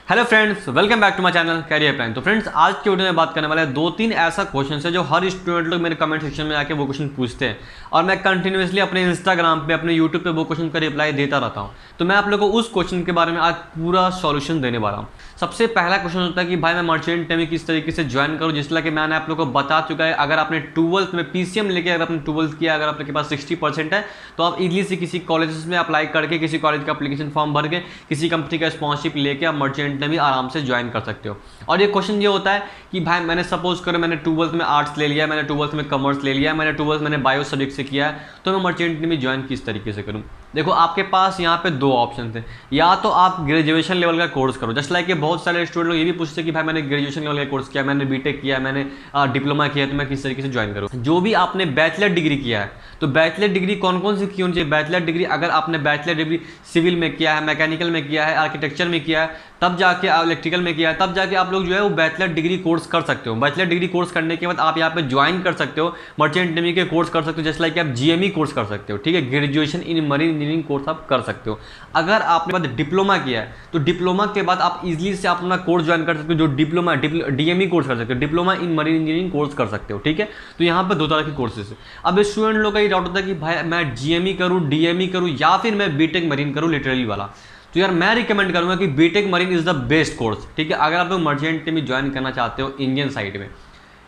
Hello friends, welcome back to my channel career plan. तो friends, आज के video में बात करने वाले हैं दो तीन ऐसा क्वेश्चन है जो हर स्टूडेंट लोग मेरे कमेंट सेक्शन में आके वो क्वेश्चन पूछते हैं और मैं कंटिन्यूअसली अपने इंस्टाग्राम पे, अपने यूट्यूब पे वो क्वेश्चन का रिप्लाई देता रहता हूं। तो मैं आप लोगों को उस क्वेश्चन के बारे में आज पूरा सॉल्यूशन देने वाला हूँ। सबसे पहला क्वेश्चन होता है कि भाई मैं मर्चेंट नेवी किस तरीके से ज्वाइन करूँ, जिसला कि मैंने आप लोगों को बता चुका है। अगर आपने 12th में पीसीएम लेके अगर आपने 12th किया, अगर आपके पास 60% है तो आप इजीली से किसी कॉलेज में अप्लाई करके, किसी कॉलेज का एप्लीकेशन फॉर्म भर के, किसी कंपनी का स्पॉन्सरशिप लेके आप मर्चेंट नेवी आराम से ज्वाइन कर सकते हो। और ये क्वेश्चन ये होता है कि भाई मैंने सपोज करो मैंने 12th में आर्ट्स ले लिया, मैंने 12th में कॉमर्स ले लिया, मैंने 12th मैंने बायो सब्जेक्ट से किया है, तो मैं मर्चेंट नेवी ज्वाइन किस तरीके से करूँ। देखो, आपके पास यहाँ पे दो ऑप्शन थे। या तो आप ग्रेजुएशन लेवल का कोर्स करो, जस्ट लाइक बहुत सारे स्टूडेंट लोग ये भी पूछते हैं कि भाई मैंने ग्रेजुएशन लेवल का कोर्स किया, मैंने बीटेक किया, मैंने डिप्लोमा किया, तो मैं किस तरीके से ज्वाइन करूँ। जो भी आपने बैचलर डिग्री किया है, तो बैचलर डिग्री कौन कौन सी की होनी चाहिए। बैचलर डिग्री अगर आपने बैचलर डिग्री सिविल में किया है, मैकेनिकल में किया है, आर्किटेक्चर में किया है, तब जाके इलेक्ट्रिकल में किया है, तब जाके आप लोग जो है वो बैचलर डिग्री कोर्स कर सकते हो। बैचलर डिग्री कोर्स करने के बाद आप यहाँ पे ज्वाइन कर सकते हो, मर्चेंट नेवी के कोर्स कर सकते हो, जस्ट लाइक आप जीएमई कोर्स कर सकते हो। ठीक है, graduation in marine engineering course आप कर सकते हो। अगर आपने बाद डिप्लोमा किया है तो डिप्लोमा के बाद आप इजीली से अपना कोर्स ज्वाइन कर सकते हो, जो डिप्लोमा डीएमई कोर्स कर सकते हो, diploma in marine engineering course कर सकते हो। ठीक है, तो यहाँ पे दो तरह के कोर्सेज है। अब स्टूडेंट लोग का ये डाउट होता है कि भाई मैं जीएमई करूँ, डीएमई करूँ, या फिर मैं बीटेक मरीन करूँ लिटरली वाला। तो यार मैं रिकमेंड करूंगा कि BTech marine is the best course. ठीक है, अगर आप लोग मर्चेंट नेवी ज्वाइन करना चाहते हो इंडियन साइड में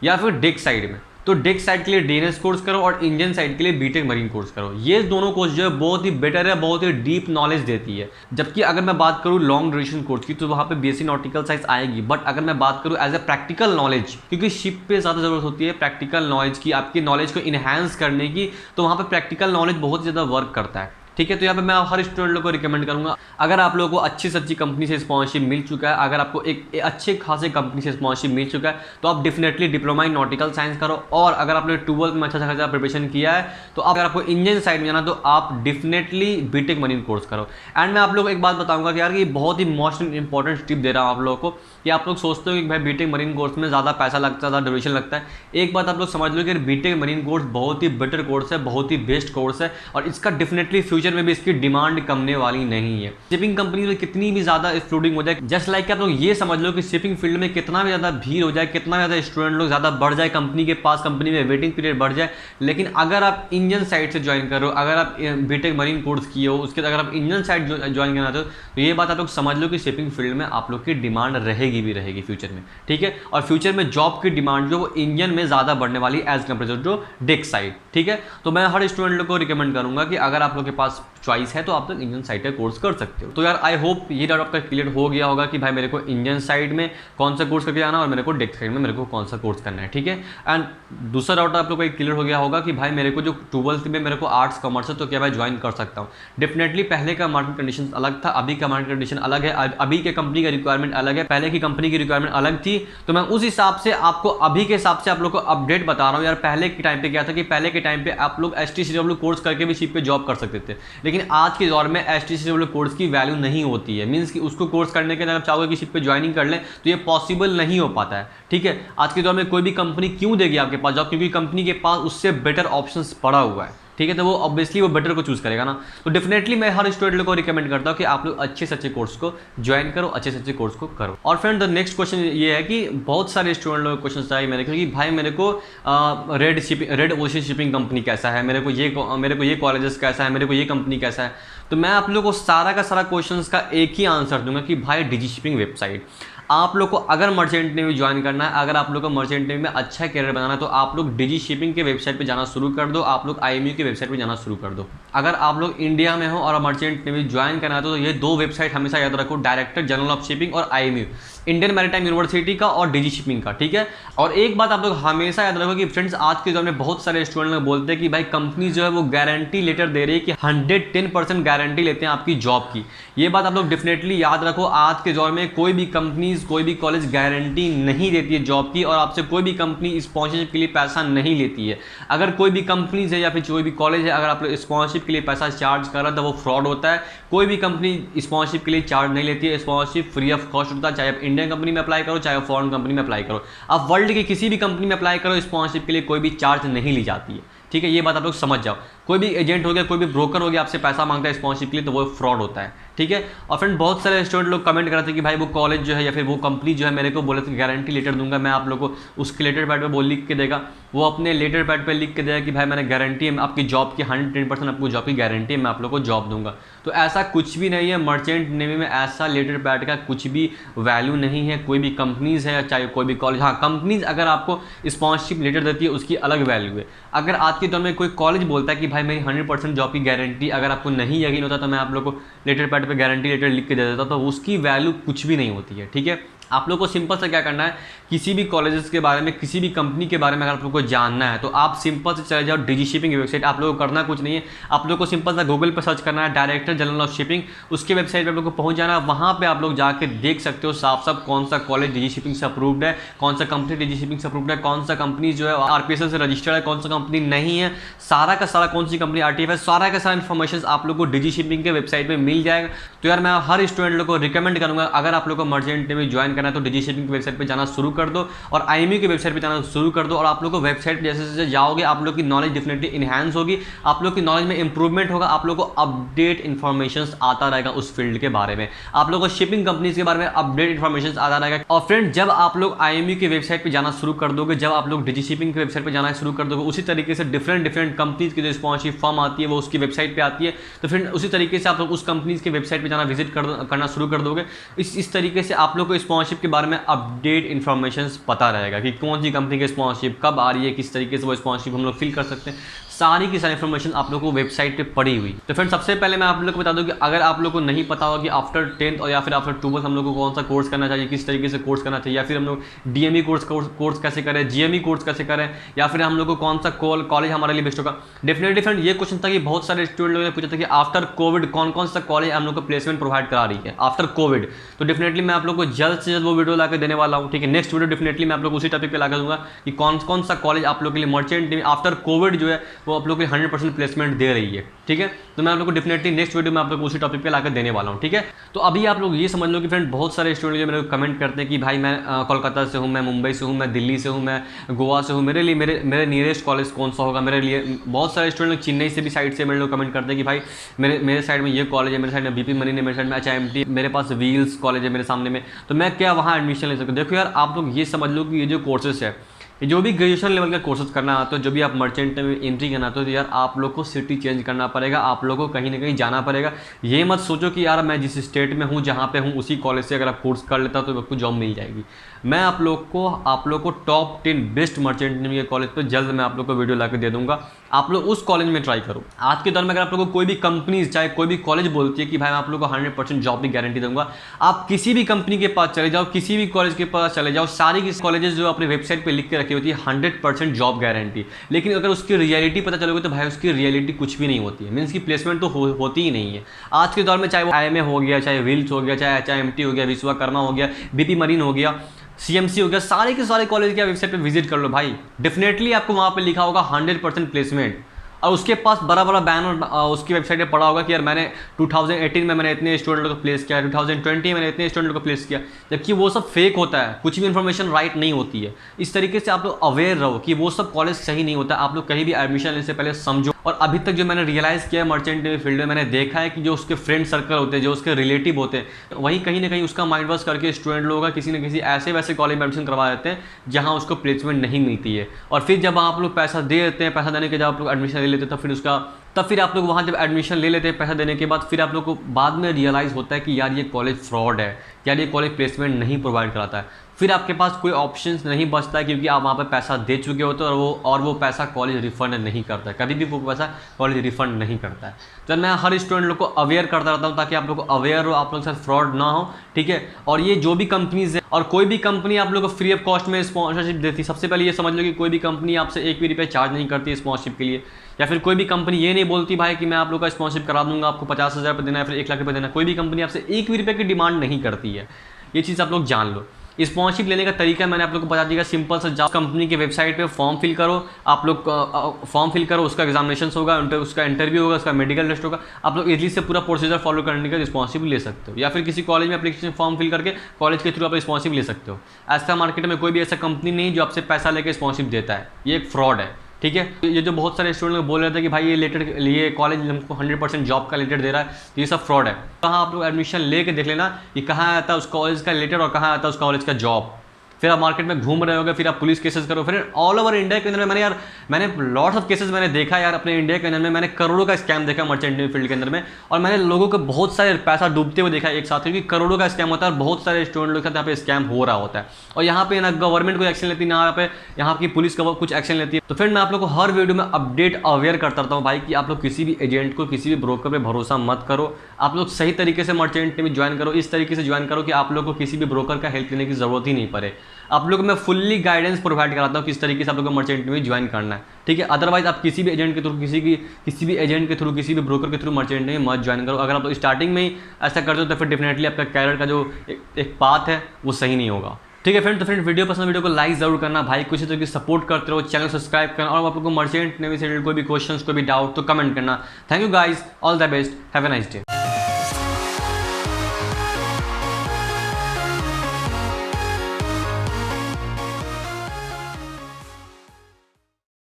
या फिर डेक साइड में, तो डेक साइड के लिए डीएनएस कोर्स करो और इंडियन साइड के लिए बीटेक मरीन कोर्स करो। ये दोनों कोर्स जो है बहुत ही बेटर है, बहुत ही डीप नॉलेज देती है। जबकि अगर मैं बात करूँ लॉन्ग ड्यूरेशन कोर्स की, तो वहाँ पे बीएससी नॉटिकल साइंस आएगी। बट अगर मैं बात करूँ एज ए प्रैक्टिकल नॉलेज, क्योंकि शिप पे ज़्यादा जरूरत होती है प्रैक्टिकल नॉलेज की, आपकी नॉलेज को इन्हांस करने की, तो वहाँ पर प्रैक्टिकल नॉलेज बहुत ज़्यादा वर्क करता है। ठीक है, तो यहाँ पे मैं हर स्टूडेंट लोग को रिकमेंड करूंगा, अगर आप लोगों को अच्छी से अच्छी कंपनी से स्पॉन्सरशिप मिल चुका है, अगर आपको एक अच्छे खासे कंपनी से स्पॉन्सरशिप मिल चुका है, तो आप definitely diploma in nautical science करो। और अगर आपने 12th में अच्छा खासा प्रिपरेशन किया है, तो अगर आपको इंडियन साइड में जाना, तो आप डेफिनेटली बीटेक मरीन कोर्स करो। एंड मैं आप लोग को एक बात बताऊंगा कि यार ये बहुत ही मोस्ट इंपॉर्टेंट टिप दे रहा हूँ आप लोगों को, कि आप लोग सोचते हो कि भाई बीटेक मरीन कोर्स में ज़्यादा पैसा लगता है, ज़्यादा ड्यूरेशन लगता है। एक बात आप लोग समझ लो कि बीटेक मरीन कोर्स बहुत ही बेटर कोर्स है, बहुत ही बेस्ट कोर्स है, और इसका डेफिनेटली फ्यूचर में भी इसकी डिमांड कमने वाली नहीं है। शिपिंग कंपनी में कितनी भी ज्यादा एक्सप्लोडिंग हो जाए, जस्ट लाइक आप लोग ये समझ लो कि शिपिंग फील्ड में कितना भी ज्यादा भीड़ हो जाए, कितना ज्यादा स्टूडेंट लोग ज्यादा बढ़ जाए, कंपनी के पास कंपनी में वेटिंग पीरियड बढ़ जाए, लेकिन अगर आप इंडियन साइड से ज्वाइन करो, अगर आप बीटेक मरीन कोर्स किए हो, उसके अगर आप इंडियन साइड ज्वाइन करना चाहते हो, तो ये बात आप लोग समझ लो कि शिपिंग फील्ड में आप लोग की डिमांड रहेगी भी रहेगी फ्यूचर में। ठीक है, और फ्यूचर में जॉब की डिमांड जो वो इंडियन में ज्यादा बढ़ने वाली as compare to deck side. ठीक है, तो मैं हर स्टूडेंट लोग को रिकमेंड करूंगा कि अगर आप लोग के पास चॉइस है तो आप लोग इंडियन साइड का कोर्स कर सकते हो। तो यार आई होप ये डाउट आपका क्लियर हो गया होगा कि भाई मेरे को इंडियन साइड में कौन सा कोर्स करके आना और मेरे को डेक साइड में मेरे को कौन सा कोर्स करना है। ठीक है, एंड दूसरा डाउट आप लोग को क्लियर हो गया होगा कि भाई मेरे को जो 12th में मेरे को आर्ट्स कॉमर्स है, तो क्या मैं ज्वाइन कर सकता हूँ। डेफिनेटली पहले का मार्केट कंडीशन अलग था, अभी का मार्केट कंडीशन अलग है, अभी के कंपनी का रिक्वायरमेंट अलग है, पहले की कंपनी की रिक्वायरमेंट अलग थी। तो मैं उस हिसाब से आपको अभी के हिसाब से आप लोग को अपडेट बता रहा हूँ। यार पहले के टाइम पे क्या था कि पहले के टाइम पे आप लोग STCW कोर्स करके भी शिप पे जॉब कर सकते थे, लेकिन आज के दौर में STCW कोर्स की वैल्यू नहीं होती है। मींस कि उसको कोर्स करने के लिए अगर चाहोगे कि शिप पे ज्वाइनिंग कर लें, तो ये पॉसिबल नहीं हो पाता है। ठीक है, आज के दौर में कोई भी कंपनी क्यों देगी आपके पास जॉब, क्योंकि कंपनी के पास उससे बेटर ऑप्शंस पड़ा हुआ है। ठीक है, तो वो ऑब्वियसली वो बेटर को चूज करेगा ना। तो डेफिनेटली मैं हर स्टूडेंट को रिकमेंड करता हूँ कि आप लोग अच्छे से अच्छे कोर्स को ज्वाइन करो, अच्छे से अच्छे कोर्स को करो। और फ्रेंड द नेक्स्ट क्वेश्चन ये है कि बहुत सारे स्टूडेंट लोग क्वेश्चन आए मेरे को कि भाई मेरे को रेड ओशन शिपिंग कंपनी कैसा है, मेरे को ये कॉलेजेस कैसा है, मेरे को ये कंपनी कैसा है। तो मैं आप लोग को सारा का सारा क्वेश्चन का एक ही आंसर दूंगा कि भाई डिजी शिपिंग वेबसाइट। आप लोग को अगर मर्चेंट नेवी ज्वाइन करना है, अगर आप लोग को मर्चेंट नेवी में अच्छा कैरियर बनाना है, तो आप लोग डिजी शिपिंग के वेबसाइट पे जाना शुरू कर दो, आप लोग IMU के वेबसाइट पे जाना शुरू कर दो। अगर आप लोग इंडिया में हो और मर्चेंट नेवी ज्वाइन करना है, तो ये दो वेबसाइट हमेशा याद रखो, डायरेक्टर जनरल ऑफ शिपिंग और IMU, इंडियन मैरीटाइम यूनिवर्सिटी का और डिजी शिपिंग का। ठीक है, और एक बात आप लोग हमेशा याद रखो कि फ्रेंड्स आज के दौर में बहुत सारे स्टूडेंट लोग बोलते हैं कि भाई कंपनी जो है वो गारंटी लेटर दे रही है कि 110% गारंटी लेते हैं आपकी जॉब की। ये बात आप लोग डेफिनेटली याद रखो, आज के दौर में कोई भी कंपनीज, कोई भी कॉलेज गारंटी नहीं देती है जॉब की, और आपसे कोई भी कंपनी स्पॉन्सरशिप के लिए पैसा नहीं लेती है। अगर कोई भी कंपनीज है या फिर कोई भी कॉलेज है, अगर आप लोग स्पॉन्सरशिप के लिए पैसा चार्ज कर रहा है, तो वो फ्रॉड होता है। कोई भी कंपनी स्पॉन्सरशिप के लिए चार्ज नहीं लेती है, स्पॉन्सरशिप फ्री ऑफ कॉस्ट होता है, चाहे आप इंडियन कंपनी में अप्लाई करो, चाहे आप फॉरेन कंपनी में अप्लाई करो। आप वर्ल्ड की किसी भी कंपनी में अप्लाई करो, स्पॉन्सरशिप के लिए कोई भी चार्ज नहीं ली जाती है। ठीक है, ये बात आप लोग समझ जाओ। कोई भी एजेंट हो गया, कोई भी ब्रोकर हो गया आपसे पैसा मांगता है स्पॉन्सरशिप के लिए, तो वो फ्रॉड होता है, ठीक है। और फ्रेंड बहुत सारे स्टूडेंट लोग कमेंट करते हैं कि भाई वो कॉलेज जो है या फिर वो कंपनी जो है मेरे को बोले तो गारंटी लेटर दूंगा, मैं आप लोग को उसके लेटर पैड पे वो लिख के देगा, वो अपने लेटर पैड पे लिख के देगा कि भाई मैंने गारंटी है आपकी जॉब की 110% आपको जॉब की गारंटी है, मैं आप लोग को जॉब दूंगा। तो ऐसा कुछ भी नहीं है, मर्चेंट नेवी में ऐसा लेटर पैड का कुछ भी वैल्यू नहीं है। कोई भी कंपनीज है चाहे कोई भी कॉलेज, हाँ कंपनीज अगर आपको स्पॉन्सरशिप लेटर देती है उसकी अलग वैल्यू है। अगर आज के दौर में कोई कॉलेज बोलता है कि भाई मेरी 100% जॉब की गारंटी, अगर आपको नहीं यकीन होता तो मैं आप लोग को लेटर पैड पे गारंटी लेटर लिख के दे देता, तो उसकी वैल्यू कुछ भी नहीं होती है, ठीक है। आप लोग को सिंपल से क्या करना है, किसी भी कॉलेजेस के बारे में, किसी भी कंपनी के बारे में अगर आप लोग को जानना है तो आप सिंपल से चले जाओ डिजी शिपिंग की वेबसाइट। आप लोग को करना कुछ नहीं है, आप लोग को सिंपल सा गूगल पर सर्च करना है डायरेक्टर जनरल ऑफ शिपिंग, उसके वेबसाइट पर आप लोग को पहुंच जाना है। वहाँ पे आप लोग जाके देख सकते हो साफ साफ कौन सा कॉलेज डिजी शिपिंग से अप्रूव्ड है, कौन सा कंपनी डिजी शिपिंग से अप्रूव्ड है, कौन सा कंपनी जो है आरपीएसएल से रजिस्टर्ड है, कौन सा कंपनी नहीं है, सारा का सारा कौन सी कंपनी आरटीएफ है, सारा का सारा इन्फॉर्मेशन आप लोग को डिजी शिपिंग के वेबसाइट पर मिल जाएगा। तो यार मैं हर स्टूडेंट लोग को रिकमेंड करूंगा, अगर आप लोग को मर्चेंट नेवी ज्वाइन करना है तो डिजी शिपिंग वेबसाइट पे जाना शुरू कर दो और आईएमयू की वेबसाइट पे जाना शुरू कर दो। और आप लोग को वेबसाइट पे जैसे जैसे जाओगे आप लोग की नॉलेज डेफिनेटली इनहैंस होगी, आप लोग की नॉलेज में इंप्रूवमेंट होगा, आप लोग को अपडेट इन्फॉर्मेशन आता रहेगा उस फील्ड के बारे में, आप लोग को शिपिंग कंपनीज के बारे में अपडेट इन्फॉर्मेशन आता रहेगा। और फ्रेंड जब आप लोग आईएमयू की वेबसाइट पे जाना शुरू कर दोगे, जब आप लोग डिजी शिपिंग की वेबसाइट पे जाना शुरू कर दोगे, उसी तरीके से डिफरेंट कंपनीज की जो स्पॉन्सरशिप फॉर्म आती है वो उसकी वेबसाइट पे आती है, तो फिर उसी तरीके से आप लोग उस कंपनीज की वेबसाइट पे जाना विजिट करना शुरू कर दोगे। इस तरीके से आप लोग को स्पॉन्सरशिप के बारे में अपडेट इन्फॉर्मेशन पता रहेगा कि कौन सी कंपनी की स्पॉन्सरशिप कब आ रही है, किस तरीके से वो स्पॉन्सरशिप हम लोग फिल कर सकते हैं, सारी की सारी इन्फॉर्मेशन आप लोग को वेबसाइट पे पड़ी हुई। तो फ्रेंड सबसे पहले मैं आप लोग को बता दूं कि अगर आप लोग को नहीं पता होगा कि आफ्टर 10th और या फिर आफ्टर 12th हम लोग को कौन सा कोर्स करना चाहिए, किस तरीके से कोर्स करना चाहिए, या फिर हम लोग डीएमई कोर्स कैसे करें, जीएमई कोर्स कैसे करें, या फिर हम लोग को कौन सा कॉलेज हमारे लिए बेस्ट होगा। डेफिनेटली फ्रेंड ये क्वेश्चन था कि बहुत सारे स्टूडेंट लोगों ने पूछा था कि आफ्टर कोविड कौन सा कॉलेज हम लोग को प्लेसमेंट प्रोवाइड करा रही है आफ्टर कोविड। तो डेफिनेटली मैं आप लोग को जल्द से जल्द वो वीडियो लाकर देने वाला हूँ, ठीक है। नेक्स्ट वीडियो डेफिनेटली मैं आप लोग उसी टॉपिक पे लाकर दूंगा कि कौन सा कॉलेज आप लोग के लिए मर्चेंट नेवी आफ्टर कोविड जो है वो आप लोग के 100% प्लेसमेंट दे रही है, ठीक है। तो मैं आप लोग को डेफिनेटली नेक्स्ट वीडियो में आप लोग उसी टॉपिक पे लाकर देने वाला हूँ, ठीक है। तो अभी आप लोग ये समझ लो कि फ्रेंड बहुत सारे स्टूडेंट जो मेरे को कमेंट करते हैं कि भाई मैं कोलकाता से हूँ, मैं मुंबई से हूँ, मैं दिल्ली से हूँ, मैं गोवा से हूँ, मेरे लिए मेरे नियरेस्ट कॉलेज कौन सा होगा मेरे लिए। बहुत सारे स्टूडेंट लोग चेन्नई से भी साइड से मेरे लोग कमेंट करते हैं कि भाई मेरे साइड में ये कॉलेज है, मेरे साइड में बीपी मरीन है, मेरे साइड में एचआईएमटी, मेरे पास व्हील्स कॉलेज है मेरे सामने में, तो मैं क्या वहाँ एडमिशन ले सकूँ। देखो यार आप लोग ये समझ लो कि ये जो कोर्सेस है, जो भी ग्रेजुएशन लेवल का कोर्सेज करना आता है, जो भी आप मर्चेंट में एंट्री करना आता है, तो यार आप लोग को सिटी चेंज करना पड़ेगा, आप लोग को कहीं ना कहीं जाना पड़ेगा। ये मत सोचो कि यार मैं जिस स्टेट में हूँ जहाँ पे हूँ उसी कॉलेज से अगर आप कोर्स कर लेता तो आपको जॉब मिल जाएगी। मैं आप लोग को टॉप 10 बेस्ट मर्चेंट नेवी के कॉलेज पर जल्द मैं आप लोग को वीडियो ला के दे दूंगा, आप लोग उस कॉलेज में ट्राई करो। आज के दौर में अगर आप लोग को कोई भी कंपनीज चाहे कोई भी कॉलेज बोलती है कि भाई मैं आप लोग को 100% जॉब की गारंटी दूंगा, आप किसी भी कंपनी के पास चले जाओ, किसी भी कॉलेज के पास चले जाओ, सारी की कॉलेजेस जो अपनी वेबसाइट पे लिख के रखी होती है 100% जॉब गारंटी, लेकिन अगर उसकी रियलिटी पता चलोगे तो भाई उसकी रियलिटी कुछ भी नहीं होती है, मीन्स की प्लेसमेंट तो होती ही नहीं है। आज के दौर में चाहे वो आईएमए हो गया, चाहे व्हील्स हो गया, चाहे एचआईएमटी हो गया, विश्वकर्मा हो गया, बीपी मरीन हो गया, सीएमसी हो गया, सारे के सारे कॉलेज की वेबसाइट पे विजिट कर लो भाई, डेफिनेटली आपको वहाँ पे लिखा होगा 100% प्लेसमेंट। और उसके पास बड़ा बैनर उसकी वेबसाइट पे पड़ा होगा कि यार मैंने 2018 में मैंने इतने स्टूडेंट को प्लेस किया, 2020 में मैंने इतने स्टूडेंट को प्लेस किया, जबकि वो सब फेक होता है, कुछ भी इन्फॉर्मेशन राइट नहीं होती है। इस तरीके से आप लोग अवेयर रहो कि वो सब कॉलेज सही नहीं होता, आप लोग कहीं भी एडमिशन लेने से पहले समझो। और अभी तक जो मैंने रियलाइज़ किया मर्चेंट नेवी फील्ड में, मैंने देखा है कि जो उसके फ्रेंड सर्कल होते हैं, जो उसके रिलेटिव होते हैं, वही कहीं ना कहीं उसका माइंड वॉश करके स्टूडेंट लोगों का किसी न किसी ऐसे वैसे कॉलेज में एडमिशन करवा देते हैं जहाँ उसको प्लेसमेंट नहीं मिलती है। और फिर जब आप लोग पैसा दे देते हैं, पैसा देने के जब आप लोग एडमिशन ले लेते हैं, तब फिर आप लोग वहाँ जब एडमिशन ले लेते हैं पैसा देने के बाद, फिर आप लोग को बाद में रियलाइज़ होता है कि यार ये कॉलेज फ्रॉड है, यार ये कॉलेज प्लेसमेंट नहीं प्रोवाइड कराता है। फिर आपके पास कोई ऑप्शंस नहीं बचता है, क्योंकि आप वहाँ पर पैसा दे चुके होते हो और वो पैसा कॉलेज रिफंड नहीं करता है, कभी भी वो पैसा कॉलेज रिफंड नहीं करता है। तो मैं हर स्टूडेंट लोग को अवेयर करता रहता हूँ ताकि आप लोग को अवेयर हो, आप लोग के साथ फ्रॉड ना हो, ठीक है। और ये जो भी कंपनीज है, और कोई भी कंपनी आप लोग को फ्री ऑफ कॉस्ट में स्पॉन्सरशिप देती है, सबसे पहले ये समझ लो कि कोई भी कंपनी आपसे 1 भी रुपये चार्ज नहीं करती है स्पॉन्सरशिप के लिए, या फिर कोई भी कंपनी ये नहीं बोलती भाई कि मैं आप लोग का स्पॉन्सरशिप करा दूंगा, आपको 50,000 रुपये देना है, फिर 1 लाख रुपये देना है। कोई भी कंपनी आपसे 1 भी रुपये की डिमांड नहीं करती है, ये चीज़ आप लोग जान लो। स्पॉन्सरशिप लेने का तरीका मैंने आप लोग को बता दिया, सिंपल सा जाओ कंपनी के वेबसाइट पे फॉर्म फिल करो, आप लोग फॉर्म फिल करो, उसका एग्जामिनेशन होगा, उसका इंटरव्यू होगा, उसका मेडिकल टेस्ट होगा, आप लोग इजीली से पूरा प्रोसीजर फॉलो करने का स्पॉन्सरशिप ले सकते हो। या फिर किसी कॉलेज में एप्लीकेशन फॉर्म फिल करके कॉलेज के थ्रू आप स्पॉन्सरशिप ले सकते हो। ऐसा मार्केट में कोई भी ऐसा कंपनी नहीं जो आपसे पैसा लेकर स्पॉन्सरशिप देता है, ये एक फ्रॉड है, ठीक है। ये जो बहुत सारे स्टूडेंट लोग बोल रहे थे कि भाई ये कॉलेज हमको 100% जॉब का रिलेटेड दे रहा है, तो ये सब फ्रॉड है। कहाँ आप लोग एडमिशन लेके देख लेना कि कहाँ आता है उस कॉलेज का रिलेटेड और कहाँ आता है उस कॉलेज का जॉब। फिर आप मार्केट में घूम रहे होगे, फिर आप पुलिस केसेस करो, फिर ऑल ओवर इंडिया के अंदर में मैंने लॉट्स ऑफ केसेस मैंने देखा यार अपने इंडिया के अंदर में। मैंने करोड़ों का स्कैम देखा मर्चेंट नेवी फील्ड के अंदर में, और मैंने लोगों को बहुत सारे पैसा डूबते हुए देखा एक साथ, क्योंकि करोड़ों का स्कैम होता है और बहुत सारे स्टूडेंट लोग के साथ यहाँ पे स्कैम हो रहा होता है। और यहाँ पे ना गवर्नमेंट कोई एक्शन लेती, ना यहाँ की पुलिस का कुछ एक्शन लेती है। तो फिर मैं आप लोग को हर वीडियो में अपडेट अवेयर करता रहता हूँ भाई कि आप लोग किसी भी एजेंट को, किसी भी ब्रोकर पे भरोसा मत करो। आप लोग सही तरीके से मर्चेंट नेवी ज्वाइन करो, इस तरीके से ज्वाइन करो कि आप लोग को किसी भी ब्रोकर का हेल्प लेने की जरूरत ही नहीं पड़े। आप लोग को मैं फुल्ली गाइडेंस प्रोवाइड कराता हूँ किस तरीके से आप लोग को मर्चेंट नेवी ज्वाइन करना है, ठीक है। अदरवाइज आप किसी भी एजेंट के थ्रू, किसी भी एजेंट के थ्रू, किसी भी ब्रोकर के थ्रू मर्चेंट नेवी मत ज्वाइन करो। अगर आप स्टार्टिंग में ही ऐसा करते हो तो फिर डेफिनेटली आपका कैरियर का जो एक पाथ है वो सही नहीं होगा, ठीक है फ्रेंड। तो फ्रेंड वीडियो पसंद, वीडियो को लाइक जरूर करना भाई, कुछ तरीके से सपोर्ट करते रहो, चैनल सब्सक्राइब करना, और आप लोग को मर्चेंट नेवी से रिलेटेड कोई भी क्वेश्चन, कोई भी डाउट तो कमेंट करना। Thank you guys, all the best, have a nice day.